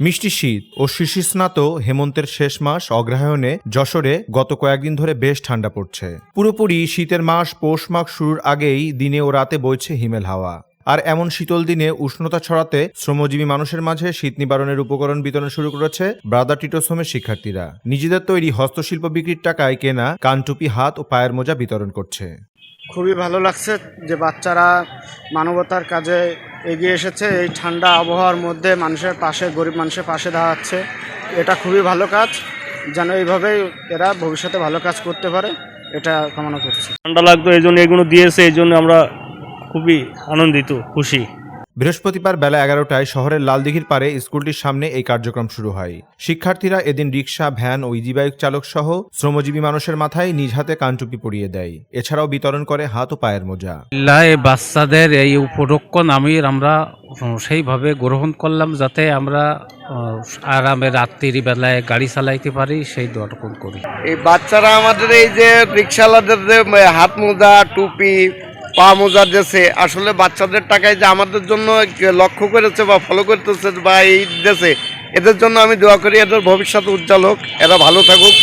মিষ্টি শীত ও শিশিরস্নাত হেমন্তের শেষ মাস অগ্রহায়ণে যশোরে গত কয়েকদিন ধরে বেশ ঠান্ডা পড়ছে। পুরোপুরি শীতের মাস পৌষ মাস শুরুর আগেই দিনে ও রাতে বইছে হিমেল হাওয়া। আর এমন শীতল দিনে উষ্ণতা ছড়াতে শ্রমজীবী মানুষের মাঝে শীত নিবারণের উপকরণ বিতরণ শুরু করেছে ব্রাদার টিটোস হোমের শিক্ষার্থীরা। নিজেদের তৈরি হস্তশিল্প বিক্রির টাকায় কেনা কানটুপি, হাত ও পায়ের মোজা বিতরণ করছে। খুবই ভালো লাগছে যে বাচ্চারা মানবতার কাজে এগিয়ে এসেছে। এই ঠান্ডা আবহাওয়ার মধ্যে মানুষের পাশে, গরিব মানুষের পাশে দাঁড়াচ্ছে। এটা খুবই ভালো কাজ, যেন এইভাবেই এরা ভবিষ্যতে ভালো কাজ করতে পারে, এটা কামনা করছি। ঠান্ডা লাগতো, এই জন্য এগুলো দিয়েছে, এই জন্য আমরা খুবই আনন্দিত, খুশি। বৃহস্পতিবার বেলা 11টায় শহরের লালদিঘির পারে স্কুলটির সামনে এই কার্যক্রম শুরু হয়। শিক্ষার্থীরা এদিন রিকশা, ভ্যান ও ইজি বাইক চালক সহ শ্রমজীবী মানুষের মাথায় নিজ হাতে কানটুপি পরিয়ে দেয়। এছাড়াও বিতরণ করে হাত ও পায়ের মোজা। বাচ্চাদের এই উপলক্ষণ আমরা সেইভাবে গ্রহণ করলাম যাতে আমরা আরামে রাত্রির বেলায় গাড়ি চালাইতে পারি, সেই দরকার করি। এই বাচ্চারা আমাদের এই যে রিক্সাওয়ালাদের যে হাত মোজা, টুপি, পা মোজা দিয়েছে, আসলে বাচ্চাদের টাকায় যে আমাদের জন্য লক্ষ্য করেছে বা ফলো করতেছে বা এই দিয়েছে, এদের জন্য আমি দোয়া করি এদের ভবিষ্যৎ উজ্জ্বল হোক, এরা ভালো থাকুক,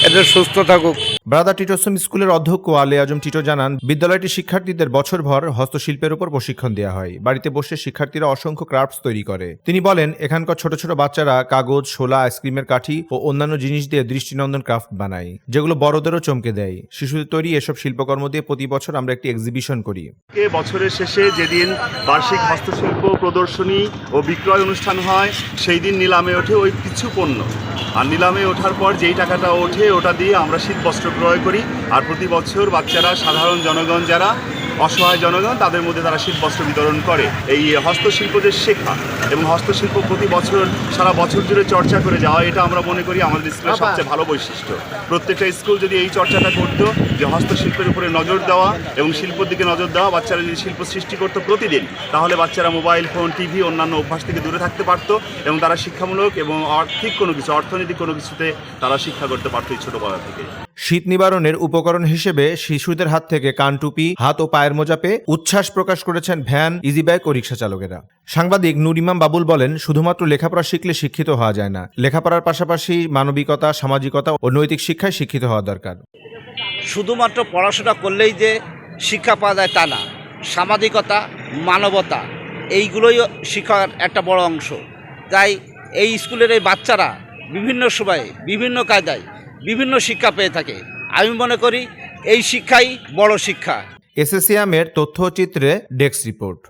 এদের সুস্থ থাকুক। ব্রাদার টিটোস হোম স্কুলের অধ্যক্ষ আলী আজম টিটো জানান, বিদ্যালয়টি শিক্ষার্থীদের বছরভর হস্তশিল্পের উপর প্রশিক্ষণ দেওয়া হয়। বাড়িতে বসে শিক্ষার্থীরা অসংখ্য ক্রাফটস তৈরি করে। তিনি বলেন, এখানকার ছোট ছোট বাচ্চারা কাগজ, শোলা, আইসক্রিমের কাঠি ও অন্যান্য জিনিস দিয়ে দৃষ্টিনন্দন ক্রাফট বানায়, যেগুলো বড়দেরও চমকে দেয়। শিশুদের তৈরি এসব শিল্পকর্ম দিয়ে প্রতি বছর আমরা একটি এক্সিবিশন করি। বছরের শেষে যেদিন বার্ষিক হস্তশিল্প প্রদর্শনী ও বিক্রয় অনুষ্ঠান হয়, সেই দিন নিলামে ওঠে ওই কিছু পণ্য। আর নিলামে ওঠার পর যেই টাকাটা ওঠে, ওটা দিয়ে আমরা শীত বস্ত্র ক্রয় করি। আর প্রতি বছর বাচ্চারা, সাধারণ জনগণ যারা অসহায় জনগণ, তাদের মধ্যে তারা শীত বস্ত্র বিতরণ করে। এই হস্তশিল্পদের শেখা এবং হস্তশিল্প প্রতি বছর সারা বছর জুড়ে চর্চা করে যাওয়া, এটা আমরা মনে করি আমাদের স্কুলের সবচেয়ে ভালো বৈশিষ্ট্য। প্রত্যেকটা স্কুল যদি এই চর্চাটা করতো, যে হস্তশিল্পের উপরে নজর দেওয়া এবং শিল্পর দিকে নজর দেওয়া, বাচ্চারা যদি শিল্প সৃষ্টি করতো প্রতিদিন, তাহলে বাচ্চারা মোবাইল ফোন, টিভি, অন্যান্য অভ্যাস থেকে দূরে থাকতে পারতো এবং তারা শিক্ষামূলক এবং আর্থিক কোনো কিছু, অর্থনৈতিক কোনো কিছুতে তারা শিক্ষা করতে পারতো এই ছোটবেলা থেকে। শীত নিবারণের উপকরণ হিসেবে শিশুদের হাত থেকে কানটুপি, হাত ও পায়ের মোজা পেয়ে উচ্ছ্বাস প্রকাশ করেছেন ভ্যান, ইজি বাইক ও রিক্সা চালকেরা। সাংবাদিক নূর ইমাম বাবুল বলেন, শুধুমাত্র লেখাপড়া শিখলে শিক্ষিত হওয়া যায় না। লেখাপড়ার পাশাপাশি মানবিকতা, সামাজিকতা ও নৈতিক শিক্ষায় শিক্ষিত হওয়া দরকার। শুধুমাত্র পড়াশোনা করলেই যে শিক্ষা পাওয়া যায় তা না, সামাজিকতা, মানবতা, এইগুলোই শিক্ষার একটা বড় অংশ। তাই এই স্কুলের এই বাচ্চারা বিভিন্ন সময়ে, বিভিন্ন কায়দায় বিভিন্ন শিক্ষা পেয়ে থাকে। আমি মনে করি এই শিক্ষাই বড় শিক্ষা। এসএসসিআমের তথ্যচিত্রে ডেস্ক রিপোর্ট।